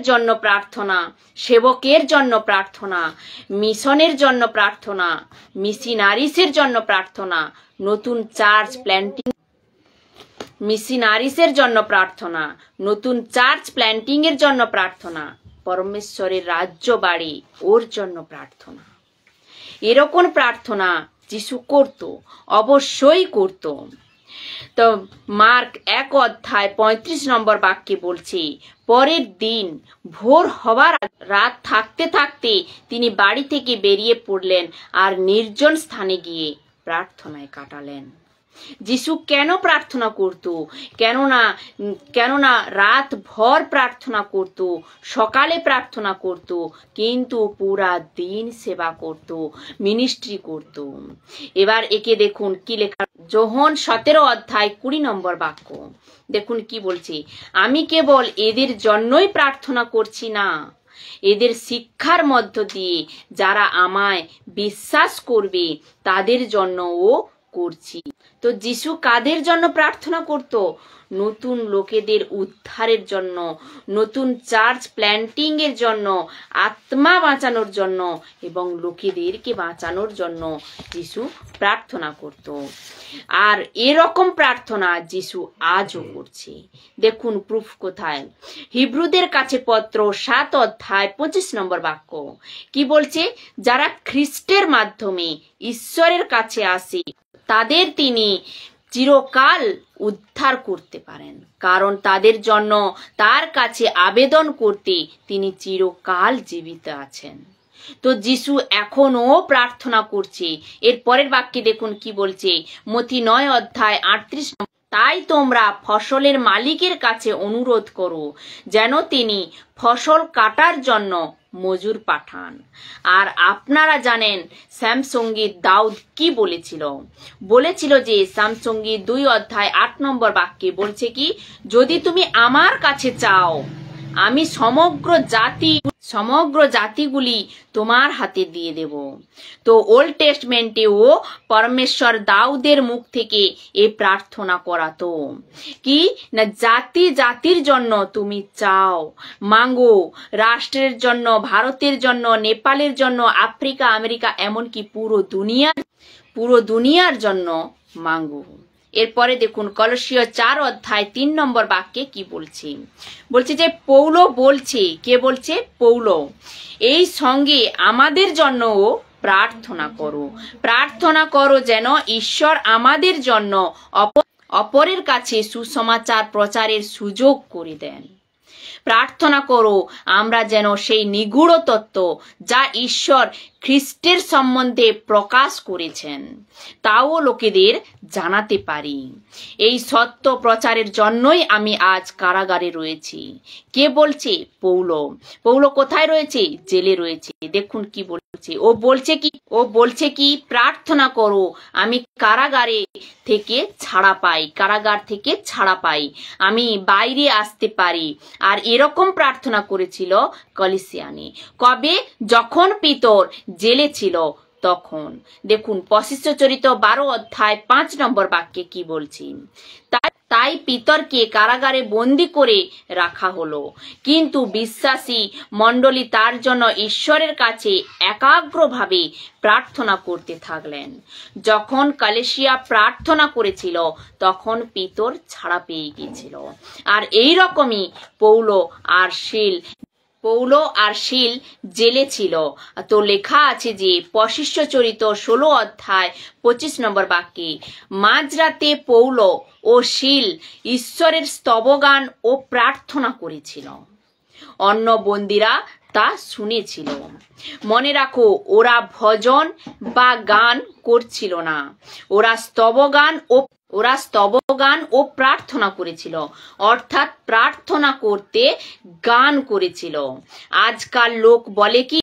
জন্য প্রার্থনা, সেবকের জন্য প্রার্থনা, মিশনের জন্য প্রার্থনা, মিশনারিসের জন্য প্রার্থনা, নতুন চার্চ প্ল্যান্টিং, মিশনারিসের জন্য প্রার্থনা, নতুন চার্চ প্ল্যান্টিং এর জন্য প্রার্থনা, পরমেশ্বরের রাজ্য বাড়ি ওর জন্য প্রার্থনা। এরকম প্রার্থনা যিশু করত, অবশ্যই করত। তো মার্ক 1:35 বাক্যে বলছে, পরের দিন ভোর হবার রাত থাকতে থাকতে তিনি বাড়ি থেকে বেরিয়ে পড়লেন আর নির্জন স্থানে গিয়ে প্রার্থনায় কাটালেন। যিশু কেন প্রার্থনা করত? কেননা রাত ভর প্রার্থনা করত, সকালে প্রার্থনা করত, কিন্তু পুরা দিন সেবা করত, মিনিস্ট্রি করত। এবার একে দেখুন কি লেখা, যোহন 17:20 বাক্য। দেখুন কি বলছে, আমি কেবল এদের জন্যই প্রার্থনা করছি না, এদের শিক্ষার মধ্য দিয়ে যারা আমায় বিশ্বাস করবে তাদের জন্যও করছি। তো যিশু কাদের জন্য প্রার্থনা করত? নতুন লোকেদের উদ্ধারের জন্য, নতুন চার্চ প্ল্যান্টিং এর জন্য, আত্মা বাঁচানোর জন্য এবং লোকেদেরকে বাঁচানোর জন্য যিশু প্রার্থনা করত। আর এরকম প্রার্থনা যিশু আজও করছে। দেখুন প্রুফ কোথায়, হিব্রুদের কাছে পত্র 7:25 বাক্য কি বলছে, যারা খ্রিস্টের মাধ্যমে ঈশ্বরের কাছে আসে তাদের তিনি চিরকাল উদ্ধার করতে পারেন, কারণ তাদের জন্য তার কাছে আবেদন করতে তিনি চিরকাল জীবিত আছেন। তো যিশু এখনো প্রার্থনা করছে। এর পরের বাক্যে দেখুন কি বলছে, মথি 9:38, তাই তোমরা ফসলের মালিকের কাছে অনুরোধ করো যেন তিনি ফসল কাটার জন্য মজুর পাঠান। আর আপনারা জানেন স্যামসঙ্গীত দাউদ কি বলেছিল যে স্যামসঙ্গীত 2:8 বাক্যে বলছে কি, যদি তুমি আমার কাছে চাও আমি সমগ্র জাতিগুলি তোমার হাতে দিয়ে দেব। তো ওল্ড টেস্টমেন্টেও পরমেশ্বর দাউদের মুখ থেকে এই প্রার্থনা করাতো কি না, জাতির জন্য তুমি চাও, মাঙ্গো, রাষ্ট্রের জন্য, ভারতের জন্য, নেপালের জন্য, আফ্রিকা, আমেরিকা, এমনকি পুরো দুনিয়ার জন্য মাঙ্গো। এরপরে দেখুন কলসীয় 4:3 বাক্যে কি বলছে যে পৌলো বলছে, কে বলছে? পৌলো, এই সঙ্গে আমাদের জন্যও প্রার্থনা করো যেন ঈশ্বর আমাদের জন্য অপরের কাছে সুসমাচার প্রচারের সুযোগ করে দেন। প্রার্থনা করো আমরা যেন সেই নিগূঢ় তত্ত্ব যা ঈশ্বর খ্রিস্টের সম্বন্ধে প্রকাশ করেছেন তাও লোকেদের জানাতে পারি। এই সত্য প্রচারের জন্যই আমি আজ কারাগারে রয়েছি। কে বলছে? পৌলো কোথায় রয়েছে? জেলে রয়েছে। দেখুন কি বলছে, ও বলছে কি প্রার্থনা করো আমি কারাগার থেকে ছাড়া পাই, আমি বাইরে আসতে পারি। আর এরকম প্রার্থনা করেছিল কলিসিয়ানে। কবে? যখন পিতর জেলে ছিল তখন। দেখুন পশিষ্যচরিত 12:5 বাক্যে কি বলছি, তাই পিতরকে কারাগারে বন্দি করে রাখা হলো, কিন্তু বিশ্বাসী মণ্ডলী তার জন্য ঈশ্বরের কাছে একাগ্রভাবে প্রার্থনা করতে থাকলেন। যখন কলেসিয়া প্রার্থনা করেছিল তখন পিতর ছাড়া পেয়ে গিয়েছিল। আর এই রকমই পৌলো আর শিল জেলে ছিল। তো লেখা আছে যে পশিষ্যচরিত 16:25 বাক্যে, মাঝরাতে পৌলো ও শিল ঈশ্বরের স্তবগান ও প্রার্থনা করেছিল, অন্য বন্দীরা তা শুনেছিল। মনে রাখো, ওরা ভজন বা গান করছিল না, ওরা স্তবগান ও প্রার্থনা করেছিল, অর্থাৎ প্রার্থনা করতে গান করেছিল। আজকাল লোক বলে কি